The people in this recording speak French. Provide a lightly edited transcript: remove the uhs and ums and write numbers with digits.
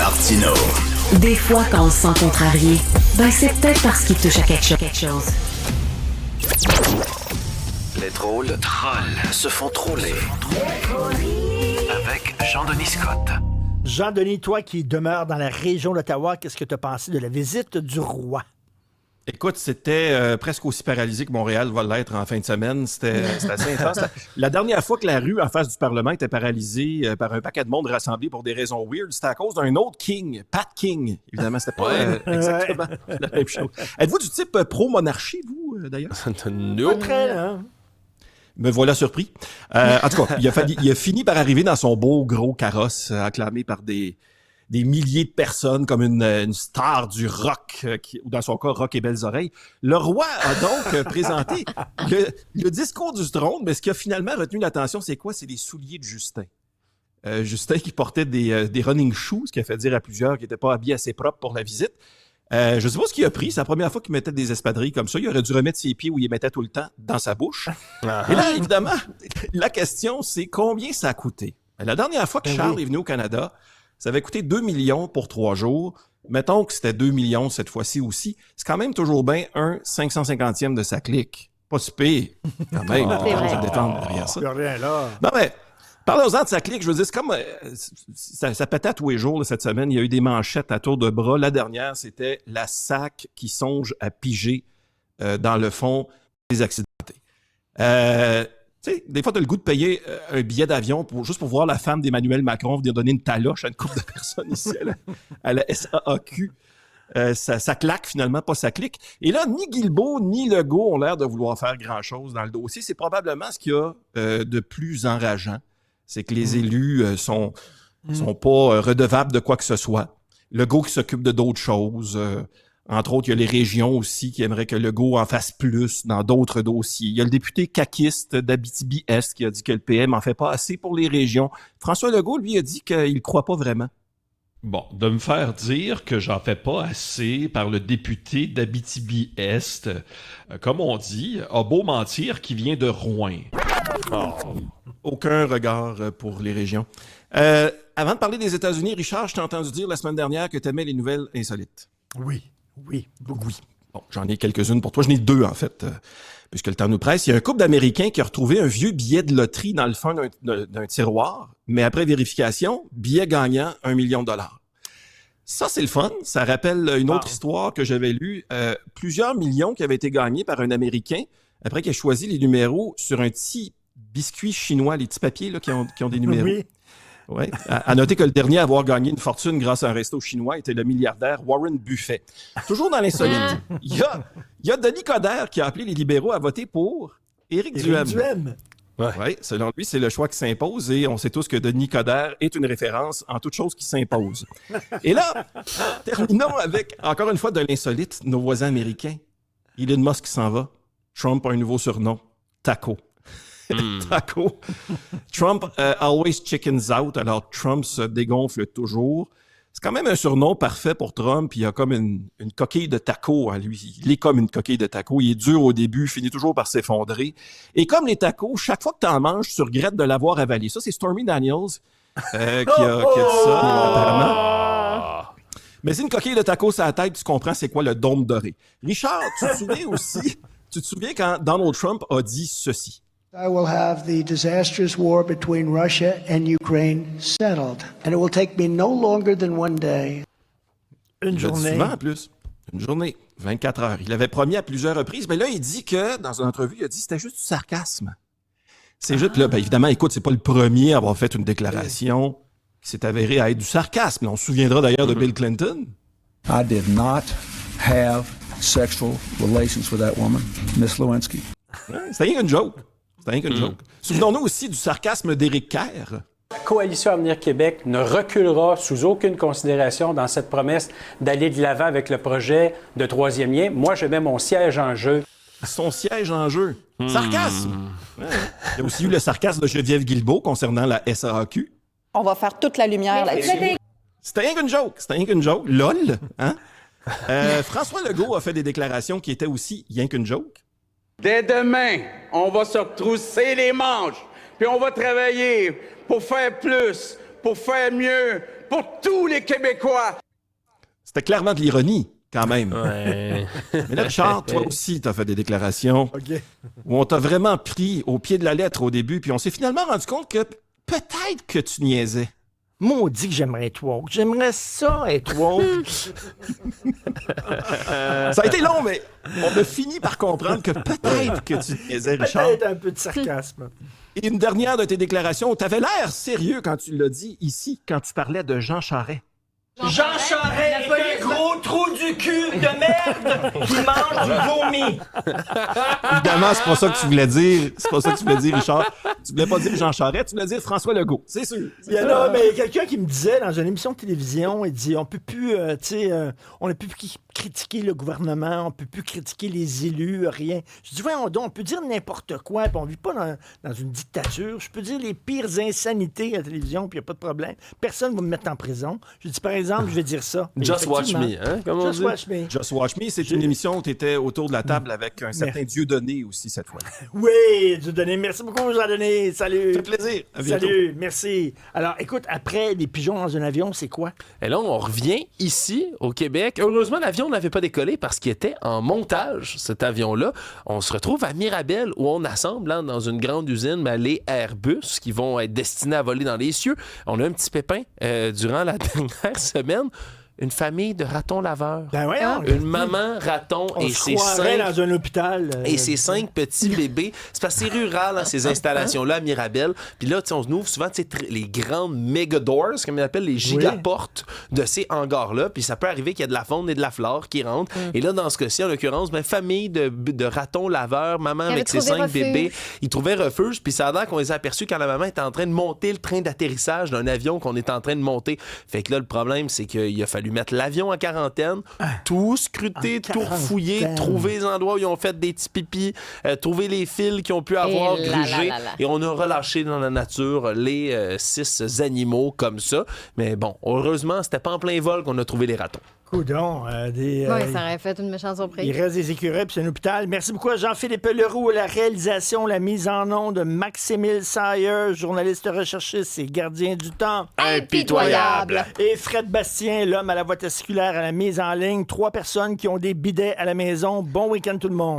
Martino. Des fois, quand on se sent contrarié, ben c'est peut-être parce qu'il touche à quelque chose. Les drôles se font troller. Avec Jean-Denis Scott. Jean-Denis, toi qui demeures dans la région d'Ottawa, qu'est-ce que tu as pensé de la visite du roi? Écoute, c'était presque aussi paralysé que Montréal va l'être en fin de semaine. C'était assez intense. La dernière fois que la rue en face du Parlement était paralysée par un paquet de monde rassemblé pour des raisons weird, c'était à cause d'un autre King, Pat King. Évidemment, c'était pas exactement la même chose. Êtes-vous du type pro-monarchie, vous, d'ailleurs? Pas très, hein? Me voilà surpris. En tout cas, il a fini par arriver dans son beau gros carrosse, acclamé par des milliers de personnes comme une star du rock, ou dans son cas, rock et belles oreilles. Le roi a donc présenté le discours du trône, mais ce qui a finalement retenu l'attention, c'est quoi? C'est les souliers de Justin. Justin qui portait des running shoes, ce qui a fait dire à plusieurs qu'il n'était pas habillé assez propre pour la visite. Je ne sais pas ce qu'il a pris. C'est la première fois qu'il mettait des espadrilles comme ça. Il aurait dû remettre ses pieds où il les mettait tout le temps, dans sa bouche. Et là, évidemment, la question, c'est combien ça a coûté? La dernière fois que Charles est venu au Canada, ça avait coûté 2 millions pour 3 jours. Mettons que c'était 2 millions cette fois-ci aussi. C'est quand même toujours bien un 550e de sa clique. Pas si pire, quand même. C'est vrai. On va se détendre derrière ça. Plus rien là. Non, mais parlons-en de sa clique. Je veux dire, c'est comme... ça pétait à tous les jours là, cette semaine. Il y a eu des manchettes à tour de bras. La dernière, c'était la SAC qui songe à piger dans le fond des accidentés. Tu sais, des fois, tu as le goût de payer un billet d'avion juste pour voir la femme d'Emmanuel Macron venir donner une taloche à une couple de personnes ici à la SAAQ. Ça claque finalement, pas ça clique. Et là, ni Guilbeault ni Legault ont l'air de vouloir faire grand-chose dans le dossier. C'est probablement ce qu'il y a de plus enrageant. C'est que les élus sont pas redevables de quoi que ce soit. Legault qui s'occupe de d'autres choses. Entre autres, il y a les régions aussi qui aimeraient que Legault en fasse plus dans d'autres dossiers. Il y a le député caquiste d'Abitibi-Est qui a dit que le PM en fait pas assez pour les régions. François Legault, lui, a dit qu'il ne croit pas vraiment. Bon, de me faire dire que j'en fais pas assez par le député d'Abitibi-Est, comme on dit, a beau mentir qui vient de Rouen. Oh. Aucun regard pour les régions. Avant de parler des États-Unis, Richard, je t'ai entendu dire la semaine dernière que tu aimais les nouvelles insolites. Oui, beaucoup. Oui. Bon, j'en ai quelques-unes pour toi. J'en ai 2, en fait, puisque le temps nous presse. Il y a un couple d'Américains qui a retrouvé un vieux billet de loterie dans le fond d'un tiroir, mais après vérification, billet gagnant, $1 million. Ça, c'est le fun. Ça rappelle une autre histoire que j'avais lue. Plusieurs millions qui avaient été gagnés par un Américain après qu'il ait choisi les numéros sur un petit biscuit chinois, les petits papiers là, qui ont des numéros. Oui. Ouais. À noter que le dernier à avoir gagné une fortune grâce à un resto chinois était le milliardaire Warren Buffett. Toujours dans l'insolite, il y a Denis Coderre qui a appelé les libéraux à voter pour Éric Duhaime. Ouais, selon lui, c'est le choix qui s'impose et on sait tous que Denis Coderre est une référence en toute chose qui s'impose. Et là, terminons avec, encore une fois, de l'insolite, nos voisins américains. Elon Musk s'en va. Trump a un nouveau surnom, Taco. Taco. Trump always chickens out, alors Trump se dégonfle toujours. C'est quand même un surnom parfait pour Trump. Il a comme une coquille de taco en lui. Il est comme une coquille de taco. Il est dur au début, finit toujours par s'effondrer. Et comme les tacos, chaque fois que tu en manges, tu regrettes de l'avoir avalé. Ça, c'est Stormy Daniels qui a dit ça, apparemment. Mais c'est une coquille de taco sur la tête, tu comprends c'est quoi le dôme doré. Richard, tu te souviens quand Donald Trump a dit ceci? I will have the disastrous war between Russia and Ukraine settled. And it will take me no longer than one day. Une journée. Souvent en plus. Une journée, 24 heures. Il avait promis à plusieurs reprises, mais là, il dit que, dans une entrevue, il a dit que c'était juste du sarcasme. C'est juste, là, évidemment, écoute, c'est pas le premier à avoir fait une déclaration qui s'est avérée à être du sarcasme. Là, on se souviendra d'ailleurs de Bill Clinton. I did not have sexual relations with that woman, Miss Lewinsky. C'était rien qu'une joke. Souvenons-nous aussi du sarcasme d'Éric Kerr. La Coalition Avenir Québec ne reculera sous aucune considération dans cette promesse d'aller de l'avant avec le projet de troisième lien. Moi, je mets mon siège en jeu. Son siège en jeu. Sarcasme. Ouais. Il y a aussi eu le sarcasme de Geneviève Guilbeault concernant la SAAQ. On va faire toute la lumière là-dessus. C'était rien qu'une joke. LOL. Hein? François Legault a fait des déclarations qui étaient aussi rien qu'une joke. Dès demain, on va se retrousser les manches, puis on va travailler pour faire plus, pour faire mieux pour tous les Québécois. C'était clairement de l'ironie, quand même. Ouais. Mais là, Richard, toi aussi, t'as fait des déclarations où on t'a vraiment pris au pied de la lettre au début, puis on s'est finalement rendu compte que peut-être que tu niaisais. Maudit que j'aimerais être woke. J'aimerais ça être woke. Ça a été long, mais on a fini par comprendre que peut-être que tu niaisais, Richard. Peut-être un peu de sarcasme. Et une dernière de tes déclarations, t'avais l'air sérieux quand tu l'as dit ici, quand tu parlais de Jean Charest. Jean Charest est un gros trou du cul de merde qui mange du vomi. Évidemment, c'est pas ça que tu voulais dire. C'est pas ça que tu voulais dire, Richard. Tu voulais pas dire Jean Charest, tu voulais dire François Legault. C'est sûr. Il y a mais quelqu'un qui me disait dans une émission de télévision, il dit on peut plus, on ne peut plus critiquer le gouvernement, on peut plus critiquer les élus, rien. Je dis voyons donc, on peut dire n'importe quoi, puis on vit pas dans une dictature. Je peux dire les pires insanités à la télévision, puis il y a pas de problème. Personne va me mettre en prison. Je dis par exemple, je vais dire ça. Just watch me, hein? Comme on dit. Watch me. Just Watch Me, c'est une émission où tu étais autour de la table avec un certain Dieudonné aussi cette fois. Oui, Dieudonné. Merci beaucoup, Dieudonné. Salut. Ça fait plaisir. À bientôt. Salut, merci. Alors, écoute, après les pigeons dans un avion, c'est quoi? Et là, on revient ici, au Québec. Heureusement, l'avion n'avait pas décollé parce qu'il était en montage, cet avion-là. On se retrouve à Mirabel, où on assemble dans une grande usine les Airbus qui vont être destinés à voler dans les cieux. On a un petit pépin durant la dernière semaine. Une famille de ratons laveurs. Ben voyons. Une maman raton et ses 5 dans un hôpital. et ses 5 petits bébés. C'est parce que c'est rural, ces installations-là à Mirabel. Puis là, on ouvre souvent les grandes méga doors, comme ils appellent les gigaportes de ces hangars-là. Puis ça peut arriver qu'il y a de la faune et de la flore qui rentrent. Et là, dans ce cas-ci, en l'occurrence, famille de ratons laveurs, maman avec ses 5 bébés. Ils trouvaient refuge. Puis ça a l'air qu'on les a aperçus quand la maman était en train de monter le train d'atterrissage d'un avion qu'on est en train de monter. Fait que là, le problème, c'est qu'il a fallu mettre l'avion en quarantaine, tout scruter, tout fouiller, trouver les endroits où ils ont fait des petits pipis, trouver les fils qu'ils ont pu avoir grugés. Et on a relâché dans la nature les 6 animaux comme ça. Mais bon, heureusement, c'était pas en plein vol qu'on a trouvé les ratons. Coudon, oui, ça aurait fait une méchante surprise. Il reste des écureuils, puis c'est un hôpital. Merci beaucoup à Jean-Philippe Leroux, la réalisation, la mise en onde de Maximile Sayer, journaliste recherchiste et gardien du temps. Impitoyable. Et Fred Bastien, l'homme à la voix testiculaire à la mise en ligne. 3 personnes qui ont des bidets à la maison. Bon week-end tout le monde.